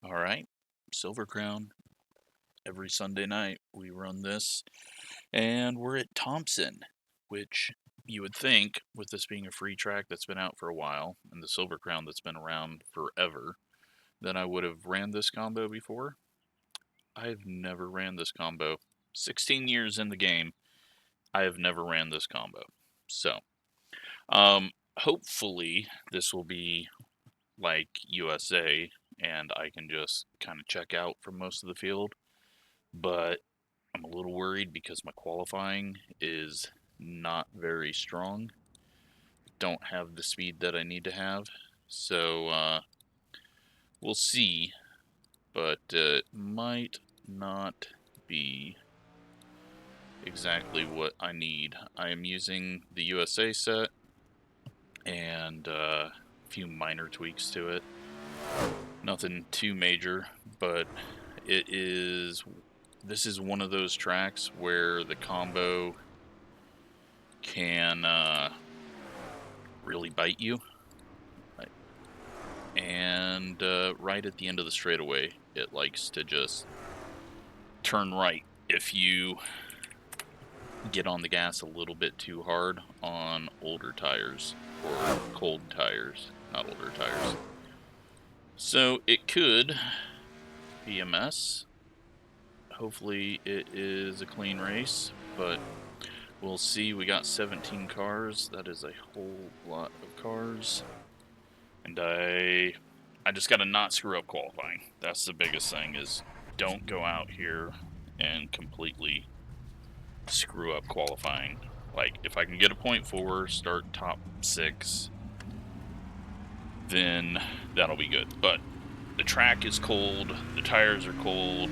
All right, Silver Crown. Every Sunday night we run this, and we're at Thompson, which you would think, with this being a free track that's been out for a while, and the Silver Crown that's been around forever, that I would have ran this combo before. I've never ran this combo. 16 years in the game, I have never ran this combo. So, hopefully this will be like USA, and I can just kind of check out from most of the field. But I'm a little worried because my qualifying is not very strong. Don't have the speed that I need to have. So we'll see, but it might not be exactly what I need. I am using the USA set and a few minor tweaks to it. Nothing too major, but this is one of those tracks where the combo can really bite you. And right at the end of the straightaway, it likes to just turn right if you get on the gas a little bit too hard on older tires, or cold tires, not older tires. So it could be a mess. Hopefully it is a clean race, but we'll see. We got 17 cars. That is a whole lot of cars. And I just got to not screw up qualifying. That's the biggest thing, is don't go out here and completely screw up qualifying. Like, if I can get a .4, start top 6, then that'll be good. But the track is cold, the tires are cold,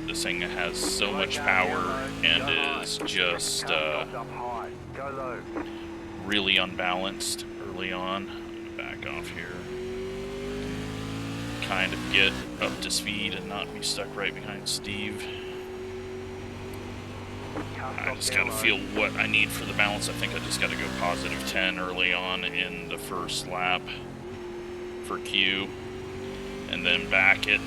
this thing has so much power and is just really unbalanced early on. I'm gonna back off here. Kind of get up to speed and not be stuck right behind Steve. I just gotta feel what I need for the balance. I think I just gotta go positive 10 early on in the first lap for Q, and then back it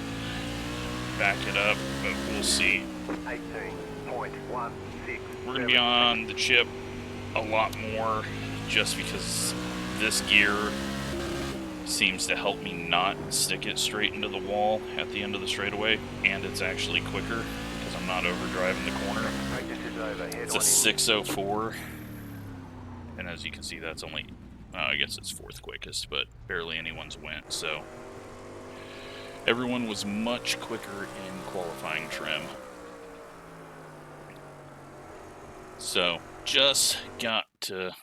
up, but we'll see. 18.16. We're gonna be on the chip a lot more just because this gear seems to help me not stick it straight into the wall at the end of the straightaway, and it's actually quicker because I'm not overdriving the corner. It's a 604, and as you can see, that's only, I guess it's 4th quickest, but barely anyone's went, so everyone was much quicker in qualifying trim. So just gotta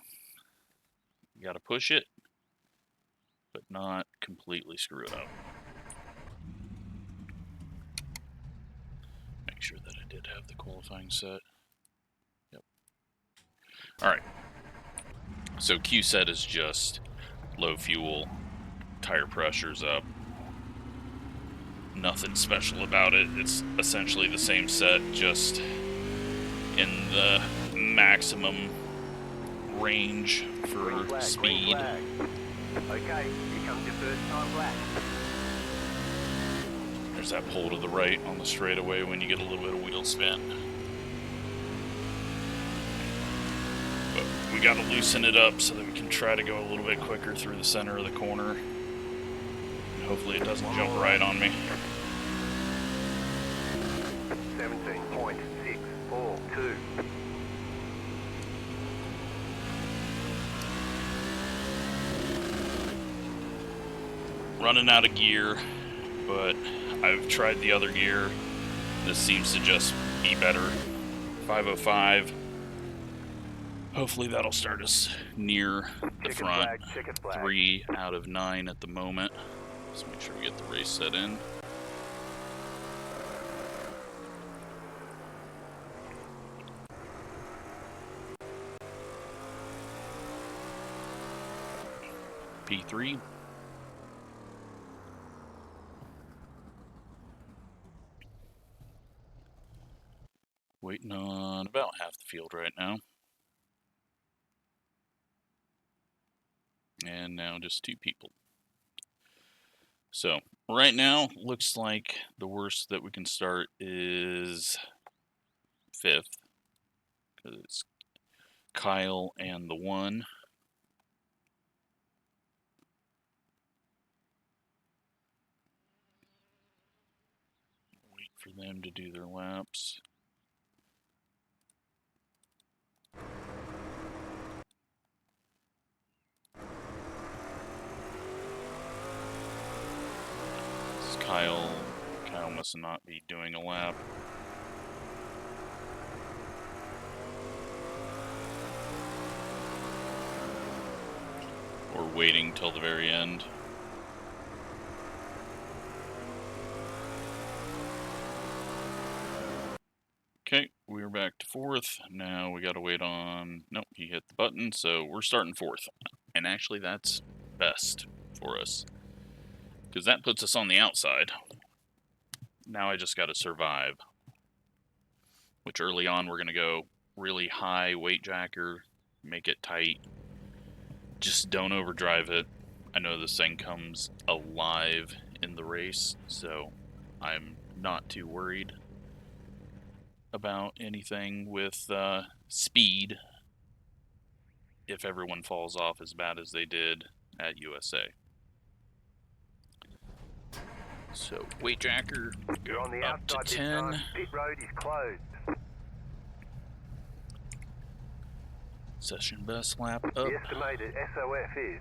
push it, but not completely screw it up. Make sure that I did have the qualifying set. Yep. Alright. So Q set is just low fuel, tire pressure's up. Nothing special about it. It's essentially the same set, just in the maximum range for speed. Okay, here comes your first time lap. There's that pull to the right on the straightaway when you get a little bit of wheel spin. But we gotta loosen it up so that we can try to go a little bit quicker through the center of the corner. And hopefully it doesn't jump right on me. 17.642. Running out of gear, but I've tried the other gear. This seems to just be better. 505. Hopefully that'll start us near the front. 3 out of 9 at the moment. Let's make sure we get the race set in. P3. Waiting on about half the field right now. And now just 2 people. So Right now, looks like the worst that we can start is 5th, because it's Kyle and the 1. Wait for them to do their laps. This is Kyle. Kyle must not be doing a lap. Or waiting till the very end. Okay, we're back to 4th. Now we gotta wait on... Nope, he hit the button, so we're starting 4th. And actually, that's best for us, because that puts us on the outside. Now I just gotta survive. Which early on, we're gonna go really high weight jacker, make it tight. Just don't overdrive it. I know this thing comes alive in the race, so I'm not too worried about anything with speed if everyone falls off as bad as they did at USA. So weight jacker, You're on the up to outside this 10. time. Pit road is closed. Session best lap up. The estimated SOF is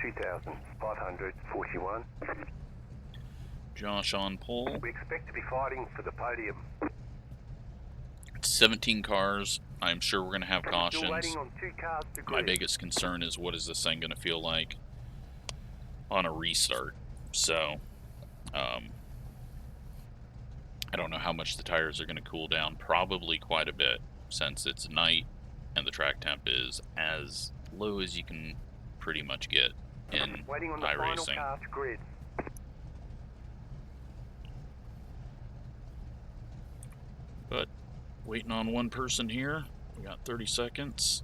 2,541. Josh on pole. We expect to be fighting for the podium. 17 cars. I'm sure we're going to have Still cautions. waiting on 2 cars to My grid. biggest concern is what is this thing going to feel like on a restart. So, I don't know how much the tires are going to cool down. Probably quite a bit, since it's night and the track temp is as low as you can pretty much get in Waiting on the final iRacing. car to grid. But waiting on one person here. We got 30 seconds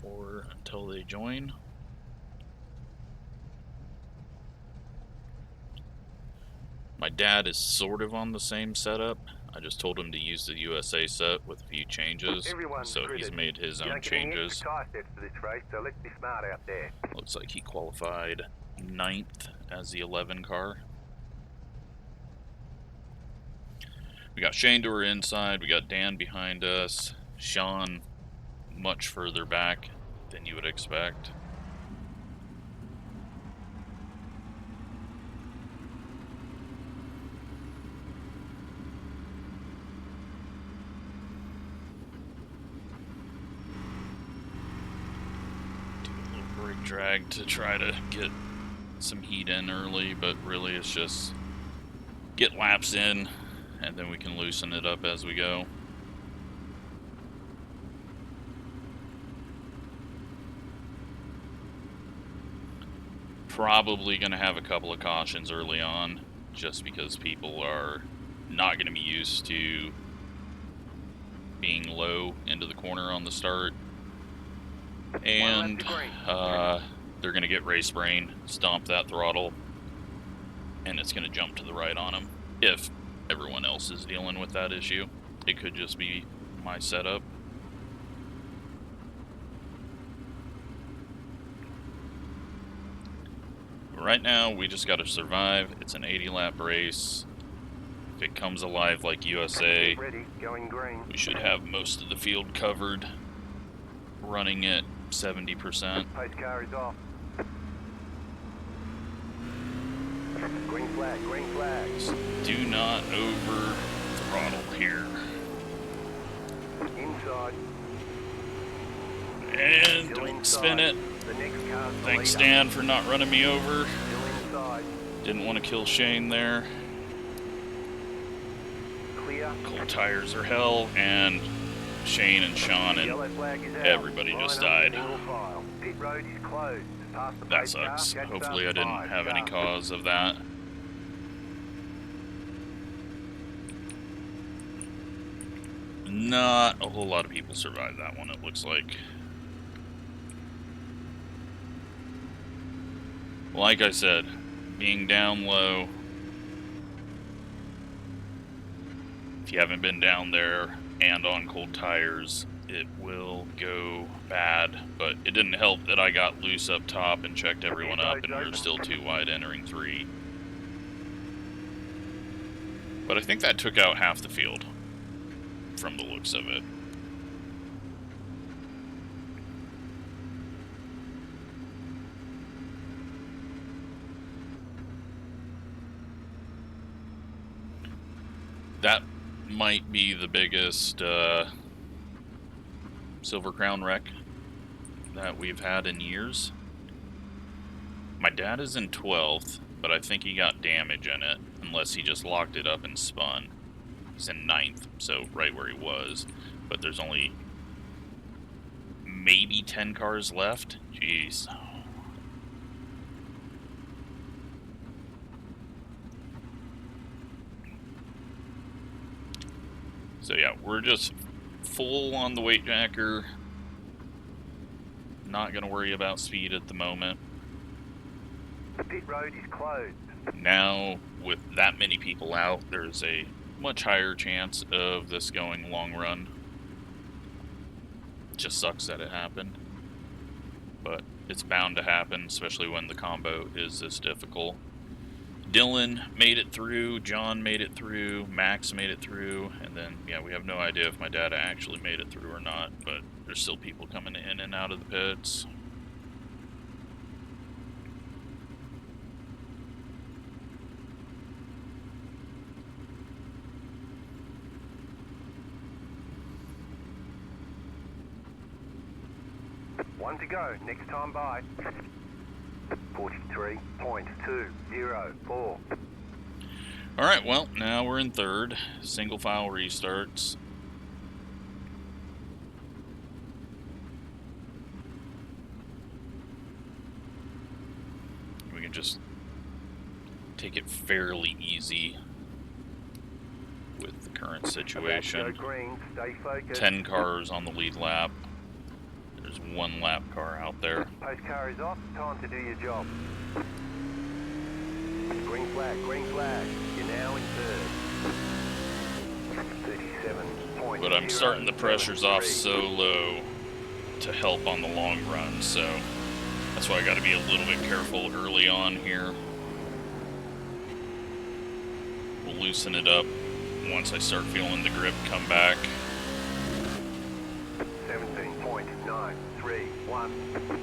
or until they join. My dad is sort of on the same setup. I just told him to use the USA set with a few changes. Everyone's So he's gridded. made his You own don't get any changes. extra tire sets for this race, so let's be smart out there. Looks like he qualified 9th as the 11 car. We got Shane to our inside. We got Dan behind us. Sean much further back than you would expect. Do a little brake drag to try to get some heat in early, but really it's just get laps in and then we can loosen it up as we go. Probably going to have a couple of cautions early on, just because people are not going to be used to being low into the corner on the start. And they're going to get race brain, stomp that throttle, and it's going to jump to the right on them. If everyone else is dealing with that issue, it could just be my setup. Right now, we just got to survive. It's an 80-lap race. If it comes alive like USA, Ready, going green. we should have most of the field covered, running at 70%. Pace car is off. Green flag, green flag. Just do not over throttle here. Inside. And Still don't inside. spin it. The next car's the Thanks, leader. Dan, for not running me over. Still inside. Didn't want to kill Shane there. Clear. Cold tires are hell, and Shane and Sean and Yellow flag is out. everybody Line just up, died. single file. Pit road is closed. Past the That pace car, sucks. catch Hopefully I up, didn't five, have any sharp. cause of that. Not a whole lot of people survived that one, it looks like. Like I said, being down low if you haven't been down there and on cold tires, it will go bad. But it didn't help that I got loose up top and checked everyone up, and we were still too wide entering 3. But I think that took out half the field, from the looks of it. That might be the biggest Silver Crown wreck that we've had in years. My dad is in 12th, but I think he got damage in it, unless he just locked it up and spun. He's in 9th, so right where he was. But there's only maybe 10 cars left. Jeez. So yeah, we're just full on the weight jacker. Not going to worry about speed at the moment. The pit road is closed. Now, with that many people out, there's a much higher chance of this going long run. Just sucks that it happened. But it's bound to happen, especially when the combo is this difficult. Dylan made it through, John made it through, Max made it through, and then, yeah, we have no idea if my dad actually made it through or not, but there's still people coming in and out of the pits. One to go, next time by. 43.204. Alright, well, now we're in 3rd. Single file restarts. We can just take it fairly easy with the current situation. Green, stay focused. 10 cars on the lead lap. There's 1 lap car out there. Post car is off, time to do your job. Green flag, green flag. You're now in 3rd. 37.0. But I'm starting the pressures off so low to help on the long run, so that's why I got to be a little bit careful early on here. We'll loosen it up once I start feeling the grip come back. 17.931.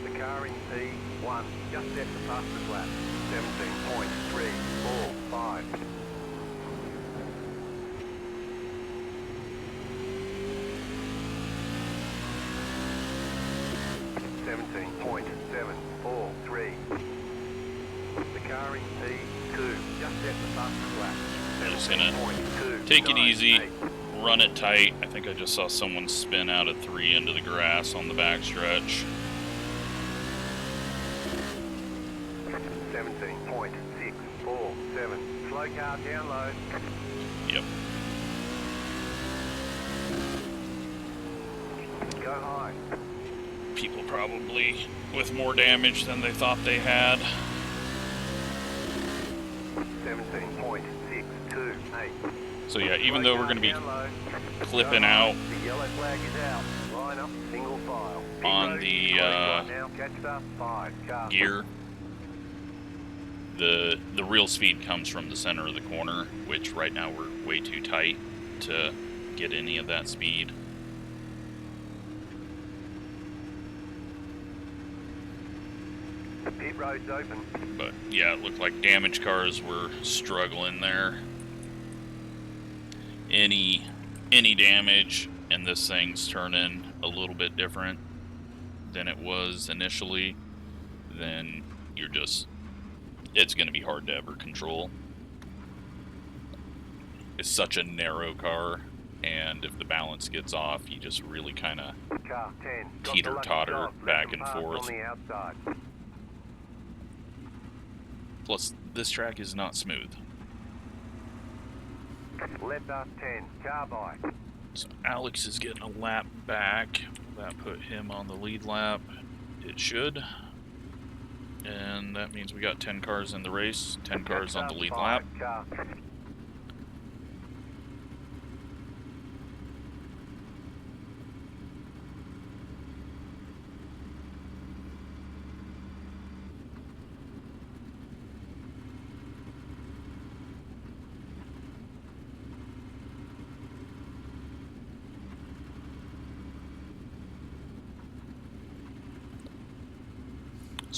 The car in P1 just set the fastest lap. 17.345. The car in P2 just set the fastest lap. I'm just gonna take it easy, run it tight. I think I just saw someone spin out of 3 into the grass on the backstretch. 17.647. Slow car down low. Yep. Go high. People probably with more damage than they thought they had. 17.628. So yeah, even though we're going to be clipping out the yellow flag is out. Line up, single file. on the gear, the real speed comes from the center of the corner, which right now we're way too tight to get any of that speed. Pit road's open. But yeah, it looked like damaged cars were struggling there. Any damage, and this thing's turning a little bit different than it was initially, then you're just, it's going to be hard to ever control. It's such a narrow car, and if the balance gets off, you just really kind of teeter-totter back and forth. Plus, this track is not smooth. Left up 10, car by. So Alex is getting a lap back. That put him on the lead lap. It should. And that means we got 10 cars in the race, 10 cars on the lead lap.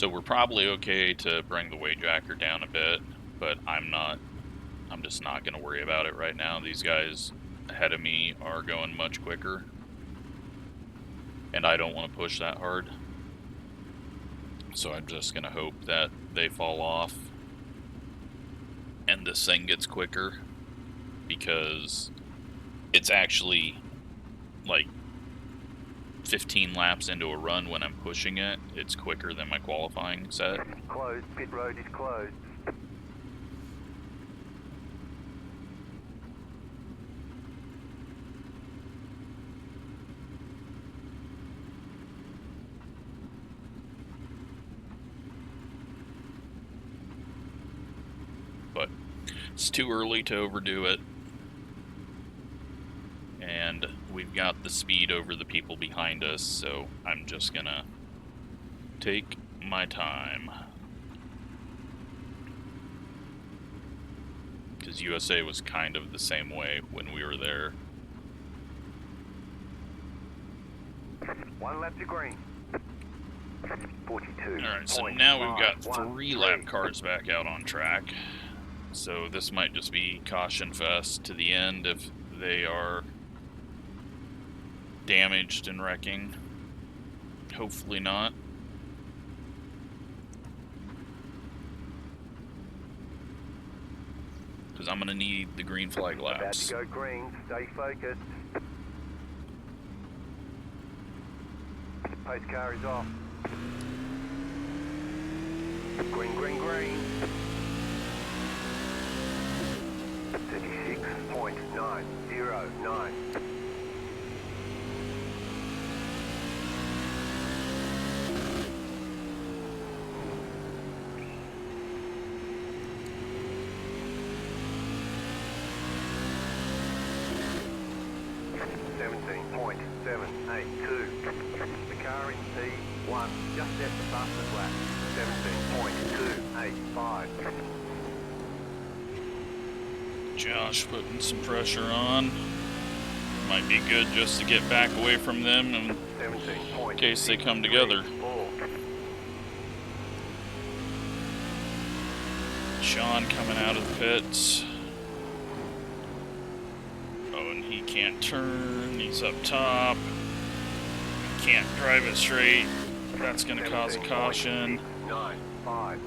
So we're probably okay to bring the weight jacker down a bit, but I'm just not going to worry about it right now. These guys ahead of me are going much quicker, and I don't want to push that hard. So I'm just going to hope that they fall off and this thing gets quicker, because it's actually like 15 laps into a run when I'm pushing it. It's quicker than my qualifying set. Closed. Pit road is closed. But it's too early to overdo it. And we've got the speed over the people behind us, so I'm just gonna take my time. Because USA was kind of the same way when we were there. 1 lap to green. 42. Alright, so now we've got 3 lap cars back out on track. So this might just be caution fest to the end if they are damaged and wrecking. Hopefully not. Because I'm going to need the green flag About laps. to go green. Stay focused. Pace car is off. Green, green, green. 36.909. The car in P1 just left the fastest lap. 17.285. Josh putting some pressure on. Might be good just to get back away from them in case they come together. Sean coming out of the pits. Oh, and he can't turn. He's up top. Can't drive it straight. That's going to cause a caution. 9.5.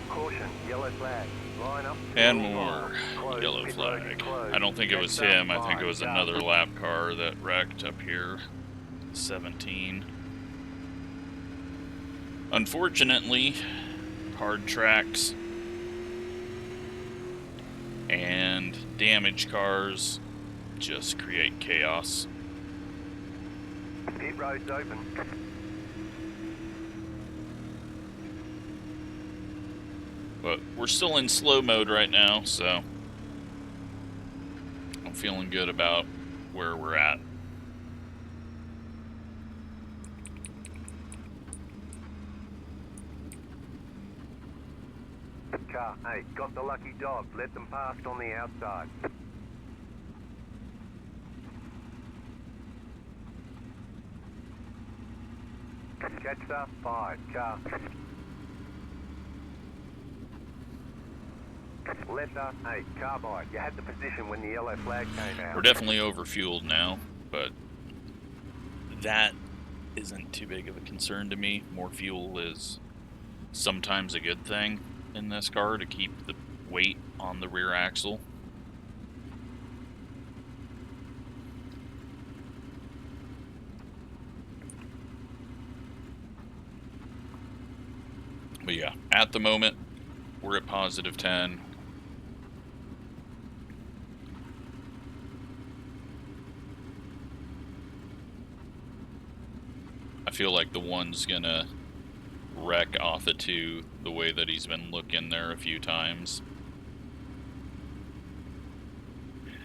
Caution, yellow flag. Line up. And more yellow flag. I don't think it was him. I think it was another lap car that wrecked up here. 17. Unfortunately, hard tracks and damaged cars just create chaos. Pit road's open. But we're still in slow mode right now, so I'm feeling good about where we're at. Car 8 got the lucky dog. Let them past on the outside. Catch the 5 car. Letter 8 carbide. You had the position when the yellow flag came out. We're definitely overfueled now, but that isn't too big of a concern to me. More fuel is sometimes a good thing in this car to keep the weight on the rear axle. But yeah, at the moment, we're at positive 10. I feel like the one's gonna wreck off of 2 the way that he's been looking there a few times.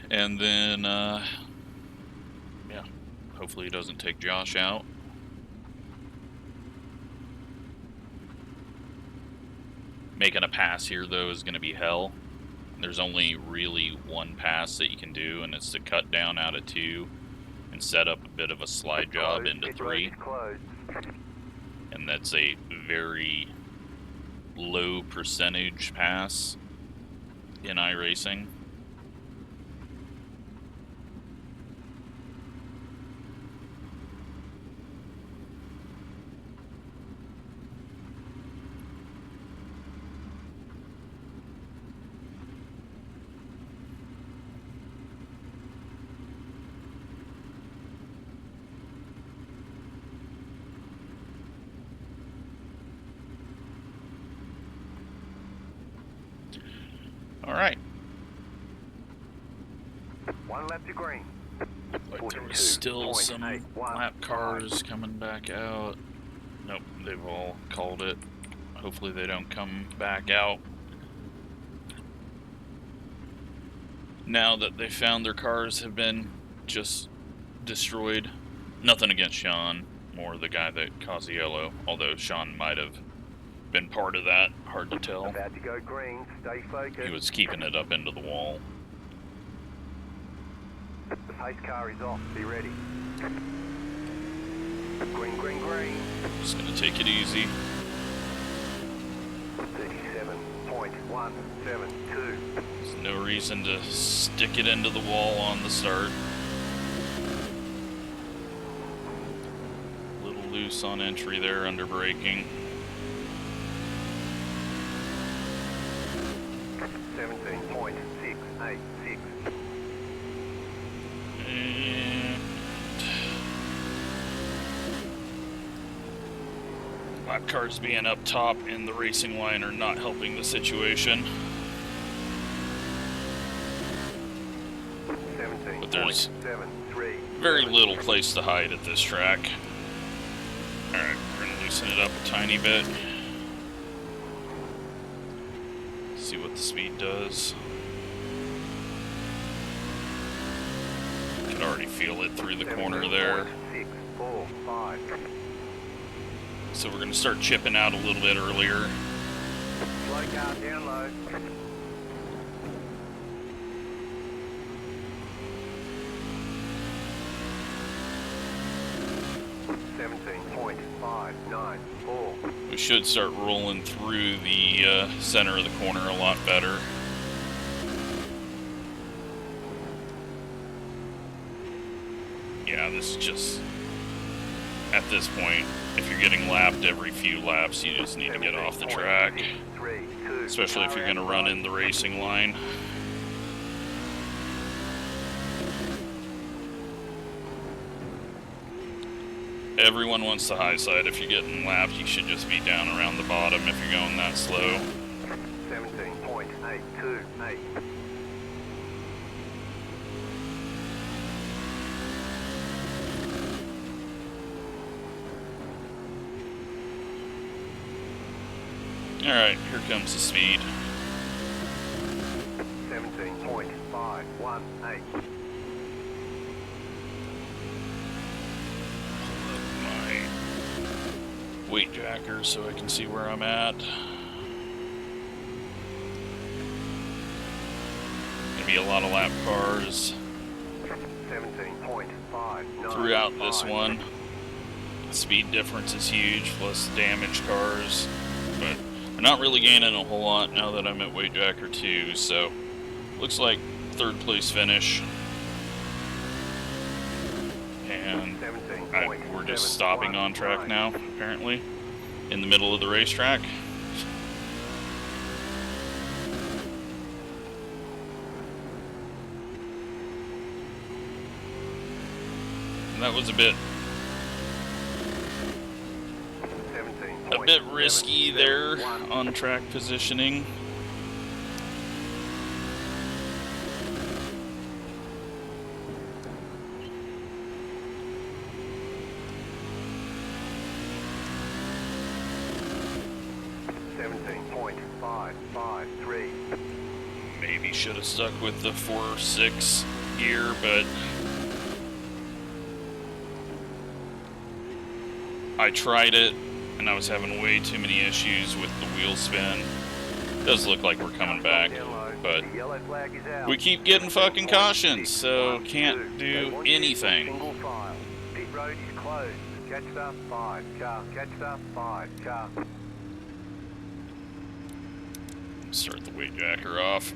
And then, yeah, hopefully he doesn't take Josh out. Making a pass here, though, is going to be hell. There's only really one pass that you can do, and it's to cut down out of 2 and set up a bit of a slide job into 3. and that's a very low percentage pass in iRacing. All right. One lap to green. Like there's still some lap cars coming back out. Nope, they've all called it. Hopefully they don't come back out now that they found their cars have been just destroyed. Nothing against Sean, more the guy that caused the yellow, although Sean might have been part of that. Hard to tell. About to go green. Stay focused. He was keeping it up into the wall. The pace car is off. Be ready. Green, green, green. Just gonna take it easy. 37.172. There's no reason to stick it into the wall on the start. A little loose on entry there under braking. 17.686. And lap cars being up top in the racing line are not helping the situation. But there's very little place to hide at this track. Alright, we're going to loosen it up a tiny bit. See what the speed does. Can already feel it through the corner there. So we're going to start chipping out a little bit earlier. Slow car down low. We should start rolling through the center of the corner a lot better. Yeah, this is just, at this point, if you're getting lapped every few laps, you just need to get off the track. Especially if you're going to run in the racing line. Everyone wants the high side. If you're getting lapped, you should just be down around the bottom if you're going that slow. 17.828. Alright, here comes the speed. 17.518. Weight jacker so I can see where I'm at. Gonna be a lot of lap cars 17.595. throughout this one. The speed difference is huge, plus damaged cars, but I'm not really gaining a whole lot now that I'm at weight jacker 2, so looks like third place finish. And we're just stopping on track now, apparently, in the middle of the racetrack. And that was a bit risky there on track positioning. Maybe should have stuck with the 4.6 gear, but I tried it and I was having way too many issues with the wheel spin. It does look like we're coming back, but we keep getting fucking cautions, so can't do anything. Pit road is closed. Catch the 5 car. Catch the 5 car. Start the weight jacker off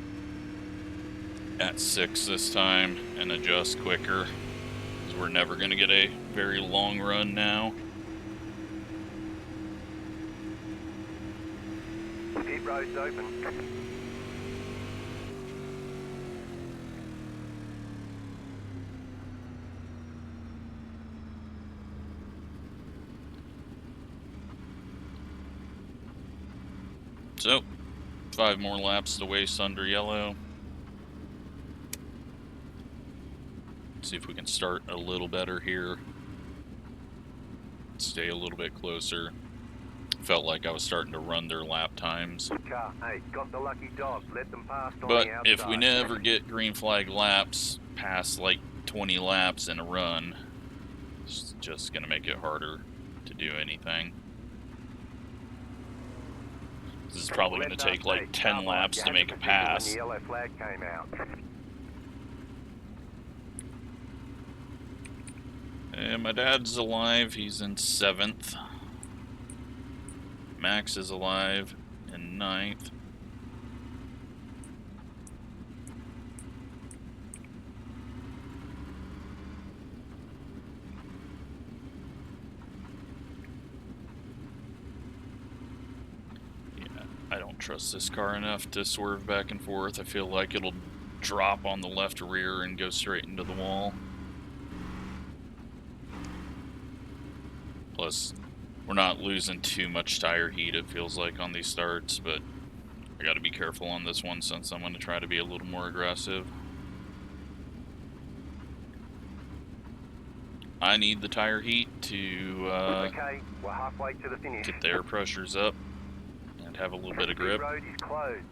at 6 this time and adjust quicker, because we're never going to get a very long run now. Pit road's open. So, 5 more laps to waste under yellow. See if we can start a little better here. Stay a little bit closer. Felt like I was starting to run their lap times. Car, hey, got the lucky dog. Let them pass on But the outside. if we never get green flag laps past like 20 laps in a run, it's just going to make it harder to do anything. This is probably going to take like 10 laps to make a pass. When the yellow flag came out. And my dad's alive, he's in 7th. Max is alive in 9th. Yeah, I don't trust this car enough to swerve back and forth. I feel like it'll drop on the left rear and go straight into the wall. Plus, we're not losing too much tire heat, it feels like, on these starts, but I gotta be careful on this one since I'm gonna try to be a little more aggressive. I need the tire heat to Okay, we're halfway to the finish. get the air pressures up and have a little bit of grip. The road is closed.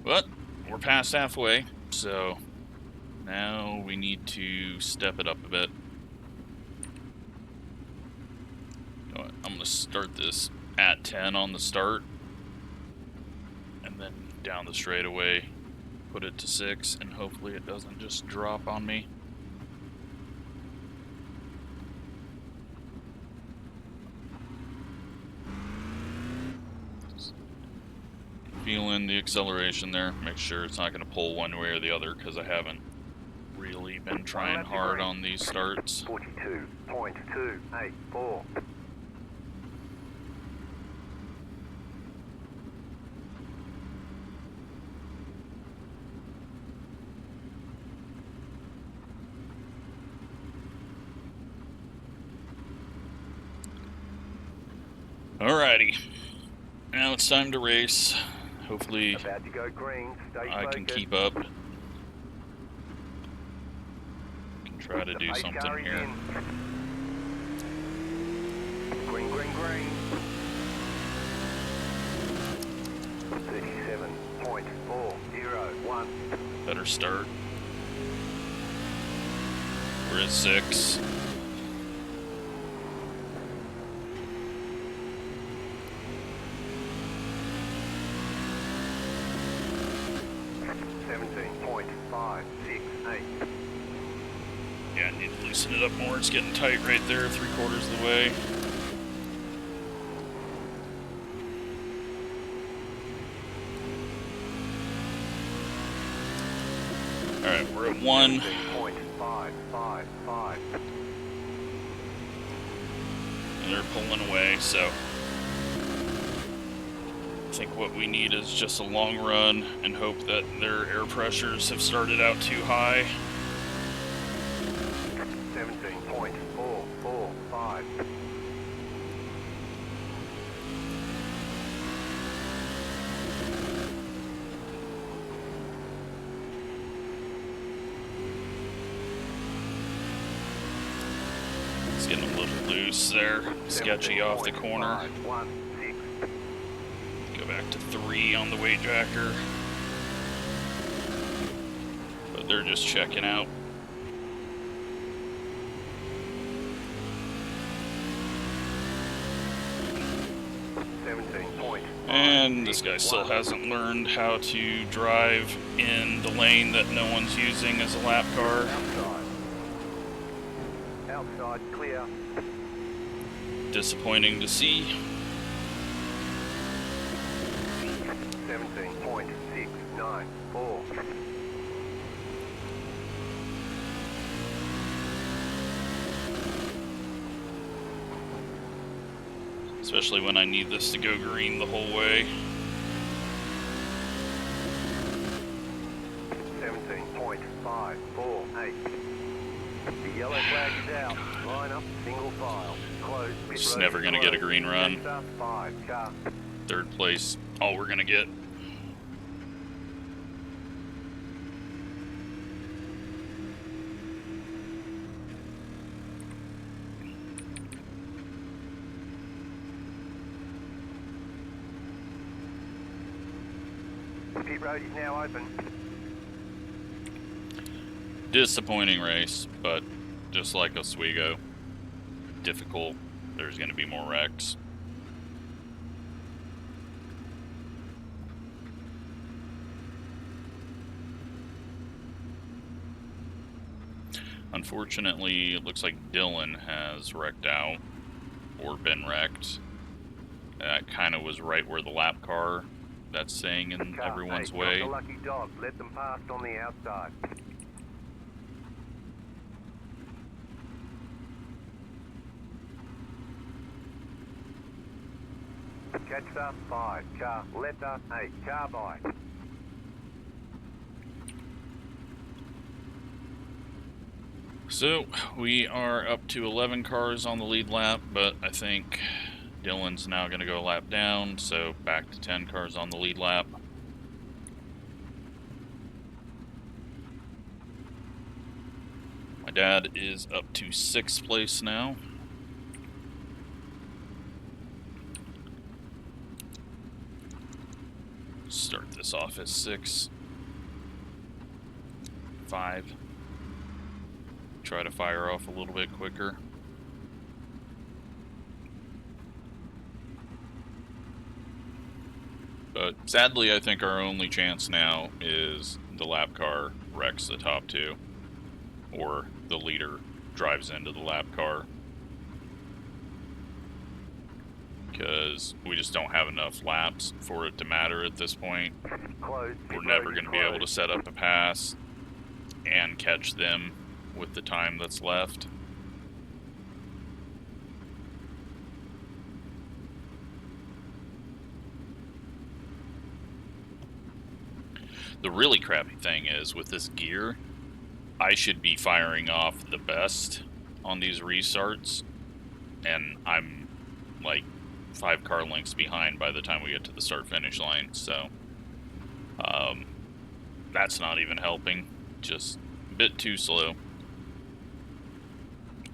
But we're past halfway, so now we need to step it up a bit. You know what, I'm going to start this at 10 on the start, and then down the straightaway, put it to 6, and hopefully it doesn't just drop on me. Feeling the acceleration there. Make sure it's not going to pull one way or the other, because I haven't really been trying hard on these starts. 42.284. Alrighty, now it's time to race. Hopefully About to go green. Stay I can focused. keep up. Can try to The do pace something car is here. in. Green, green, green. 37.401. Better start. We're at 6. Yeah, I need to loosen it up more. It's getting tight right there, 3/4 of the way. Alright, we're at 1. 17.555. And they're pulling away, so I think what we need is just a long run and hope that their air pressures have started out too high. 17.445. It's getting a little loose there. Sketchy off the corner. 17.516. Go back to 3 on the weight jacker. But they're just checking out. And this guy still hasn't learned how to drive in the lane that no one's using as a lap car. Outside, clear. Disappointing to see. 17.694. Especially when I need this to go green the whole way. 17.548. The yellow flag is out. Line up, single file. Close. It's never going to get a green run. 5 car. Third place, all we're going to get. Pit road is now open. Disappointing race, but just like Oswego, difficult. There's going to be more wrecks. Unfortunately, it looks like Dylan has wrecked out, or been wrecked. That kind of was right where the lap car that's staying in everyone's way. The lucky dog. Let them pass on the outside. Catch the 5 car. Let the 8 car by. So, we are up to 11 cars on the lead lap, but I think Dylan's now going to go a lap down, so back to 10 cars on the lead lap. My dad is up to 6th place now. Start this off as 6, 5. Try to fire off a little bit quicker. But sadly, I think our only chance now is the lap car wrecks the top 2, or the leader drives into the lap car. Because we just don't have enough laps for it to matter at this point. We're never going to be able to set up a pass and catch them with the time that's left. The really crappy thing is, with this gear, I should be firing off the best on these restarts, and I'm like 5 car lengths behind by the time we get to the start-finish line, so that's not even helping. Just a bit too slow,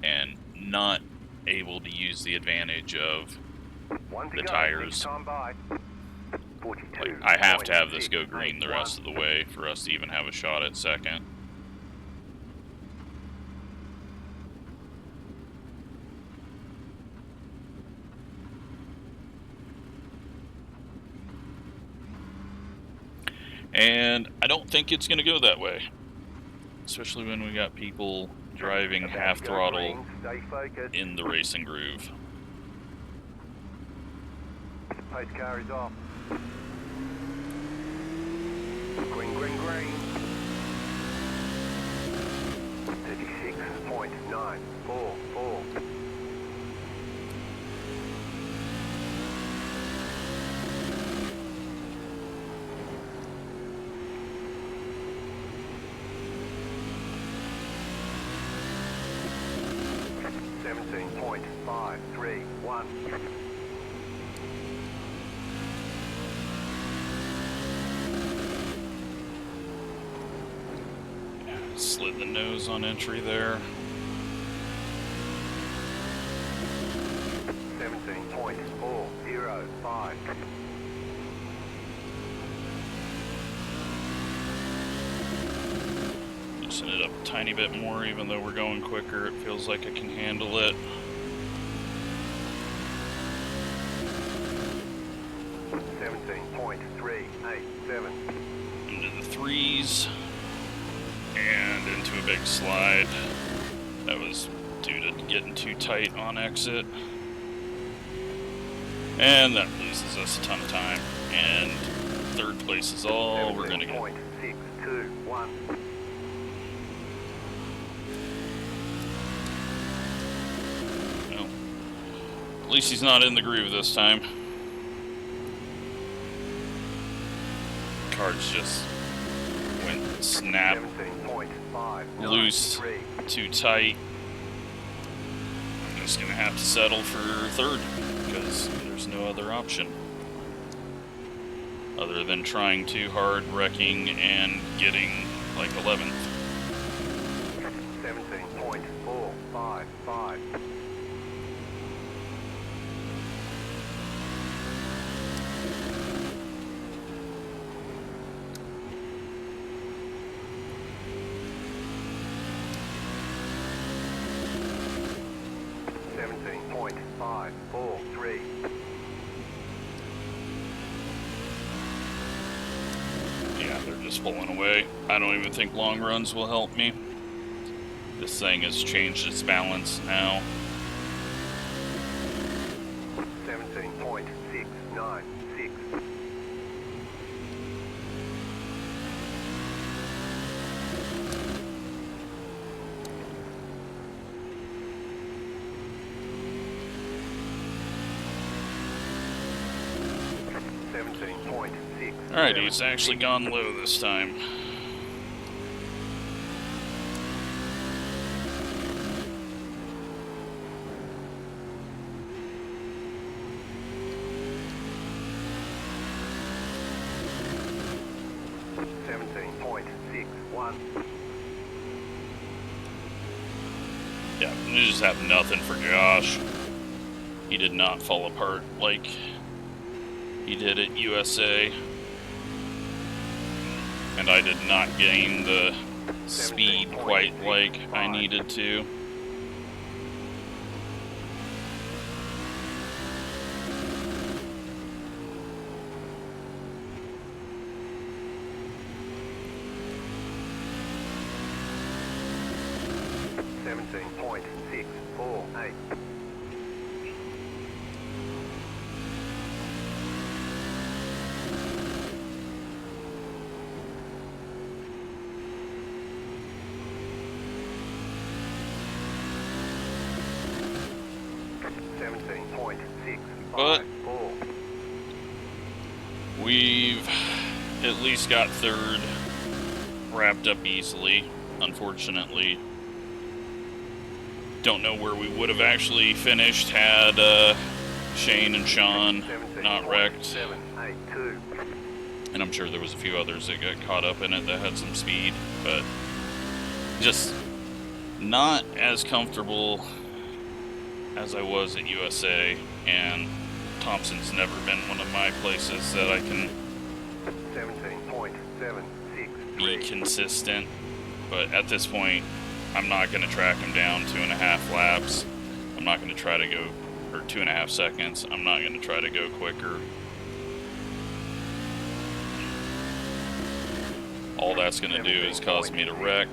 and not able to use the advantage of the tires. Like, I have to have this go green the rest of the way for us to even have a shot at second. And I don't think it's going to go that way, especially when we got people driving half throttle in the racing groove. Pace car is off. Green, green, green. 36.944. .531. Slid the nose on entry there. 17.405. Loosen it up a tiny bit more, even though we're going quicker. It feels like I can handle it. 17.387. Into the threes. And into a big slide. That was due to getting too tight on exit. And that loses us a ton of time. And third place is all we're gonna get. 17.621. Well, at least he's not in the groove this time. Cards just went snap, loose, too tight. I'm just gonna have to settle for third because there's no other option other than trying too hard, wrecking, and getting like 11th. 17.455. Yeah, they're just pulling away. I don't even think long runs will help me. This thing has changed its balance now. 17.696. Alright, he's actually gone low this time. Yeah, you just have nothing for Josh. He did not fall apart like he did at USA. And I did not gain the speed quite like I needed to. But we've at least got third wrapped up easily. Unfortunately, don't know where we would have actually finished had Shane and Sean not wrecked. And I'm sure there was a few others that got caught up in it that had some speed, but just not as comfortable as I was at USA, and Thompson's never been one of my places that I can be consistent. But at this point, I'm not going to track him down 2.5 laps. I'm not going to try to go, or 2.5 seconds. I'm not going to try to go quicker. All that's going to do is cause me to wreck.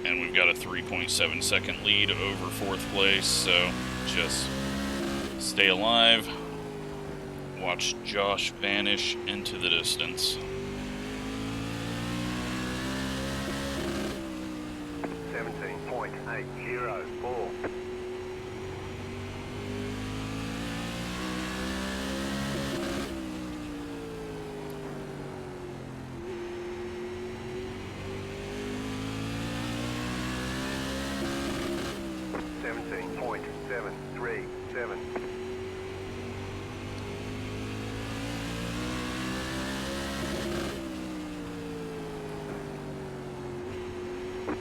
And we've got a 3.7 second lead over 4th place, so just stay alive. Watch Josh vanish into the distance. 17.804.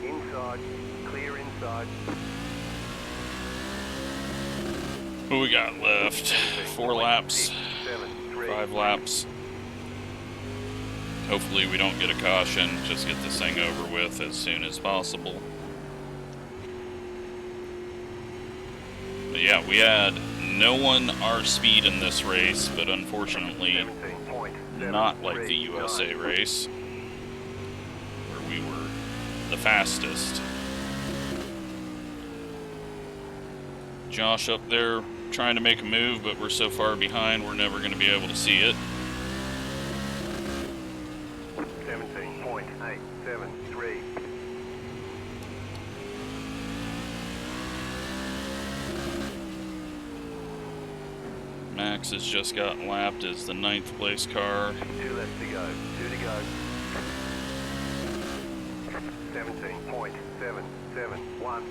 Inside, clear inside. What we got left? 4 laps, 5 laps. Hopefully we don't get a caution, just get this thing over with as soon as possible. But yeah, we had No one our speed in this race, but unfortunately not like the USA race, where we were the fastest. Josh up there trying to make a move, but we're so far behind we're never going to be able to see it. 17.873. Max has just gotten lapped as the 9th place car. 2 left to go. 2 to go. 17.771.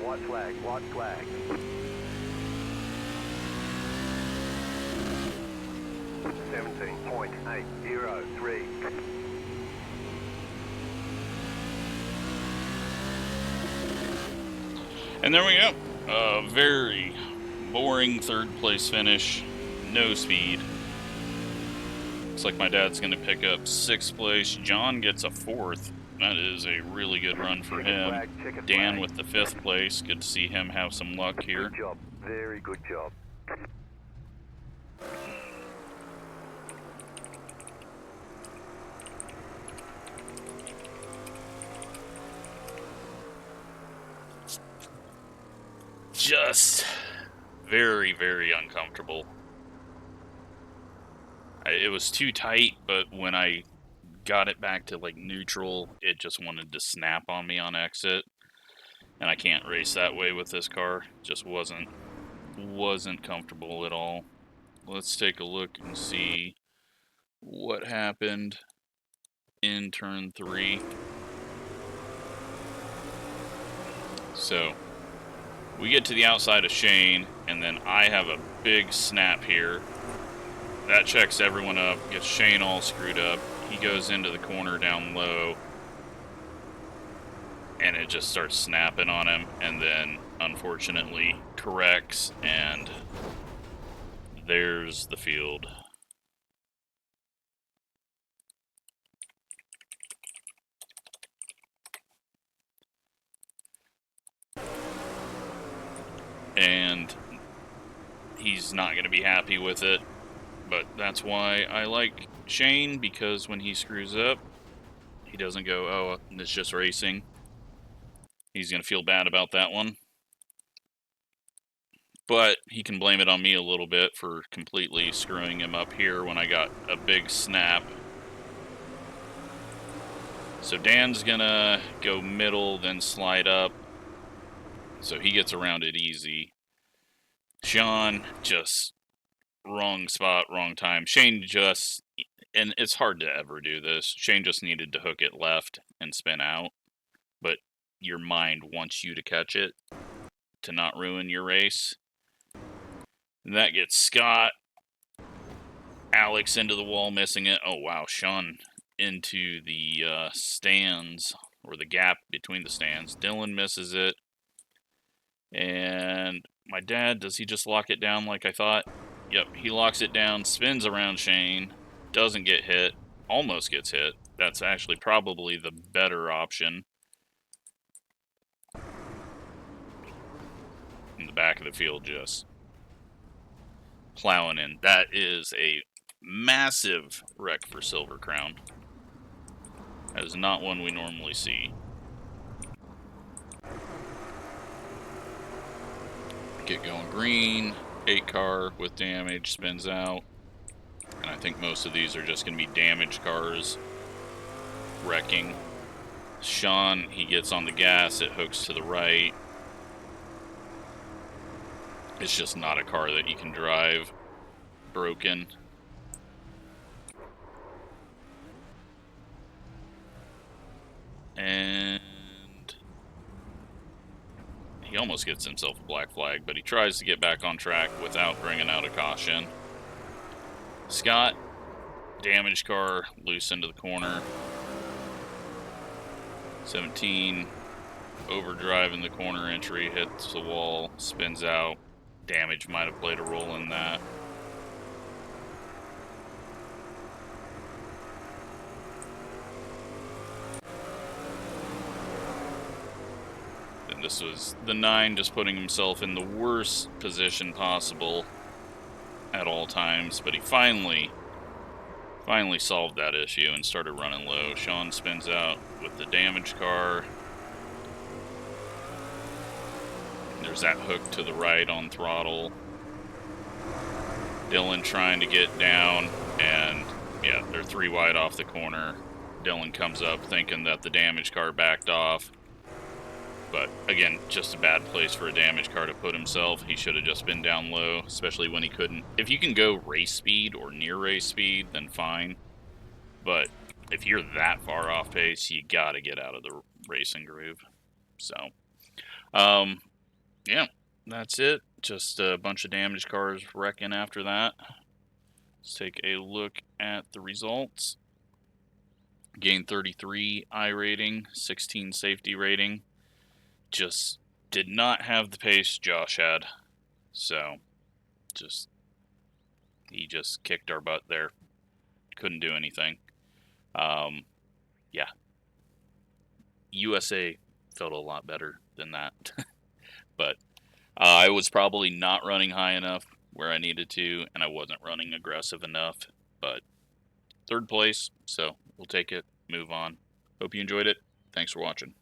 White flag, white flag. 17.803. And there we go. A very boring 3rd place finish. No speed. Looks like my dad's going to pick up 6th place. John gets a 4th. That is a really good run for him. Dan with the 5th place. Good to see him have some luck here. Good job. Very good job. Just very, very uncomfortable. It was too tight, but when I got it back to like neutral, it just wanted to snap on me on exit. And I can't race that way with this car. Just wasn't comfortable at all. Let's take a look and see what happened in turn 3. So we get to the outside of Shane, and then I have a big snap here. That checks everyone up, gets Shane all screwed up. He goes into the corner down low, and it just starts snapping on him, and then unfortunately corrects, and there's the field. And he's not going to be happy with it, but that's why I like Shane, because when he screws up, he doesn't go, oh, it's just racing. He's going to feel bad about that one. But he can blame it on me a little bit for completely screwing him up here when I got a big snap. So Dan's going to go middle, then slide up. So he gets around it easy. Sean, just wrong spot, wrong time. Shane just, and it's hard to ever do this, Shane just needed to hook it left and spin out. But your mind wants you to catch it to not ruin your race. And that gets Scott. Alex into the wall, missing it. Oh, wow. Sean into the stands, or the gap between the stands. Dylan misses it. And my dad, does he just lock it down like I thought? Yep, he locks it down, spins around Shane, doesn't get hit, almost gets hit. That's actually probably the better option. In the back of the field, just plowing in. That is a massive wreck for Silver Crown. That is not one we normally see. Get going green. 8 car with damage spins out. And I think most of these are just going to be damaged cars wrecking. Sean, he gets on the gas. It hooks to the right. It's just not a car that you can drive. Broken. And he almost gets himself a black flag, but he tries to get back on track without bringing out a caution. Scott, damaged car, loose into the corner. 17, overdrive in the corner entry, hits the wall, spins out. Damage might have played a role in that. This was the 9 just putting himself in the worst position possible at all times, but he finally solved that issue and started running low. Sean spins out with the damaged car. There's that hook to the right on throttle. Dylan trying to get down, and yeah, they're 3 wide off the corner. Dylan comes up thinking that the damaged car backed off. But again, just a bad place for a damaged car to put himself. He should have just been down low, especially when he couldn't. If you can go race speed or near race speed, then fine. But if you're that far off pace, you gotta get out of the racing groove. So, yeah, that's it. Just a bunch of damaged cars wrecking after that. Let's take a look at the results. Gained 33 I rating, 16 safety rating. Just did not have the pace Josh had. So, he just kicked our butt there. Couldn't do anything. Yeah. USA felt a lot better than that. But I was probably not running high enough where I needed to, and I wasn't running aggressive enough. But 3rd place, so we'll take it, move on. Hope you enjoyed it. Thanks for watching.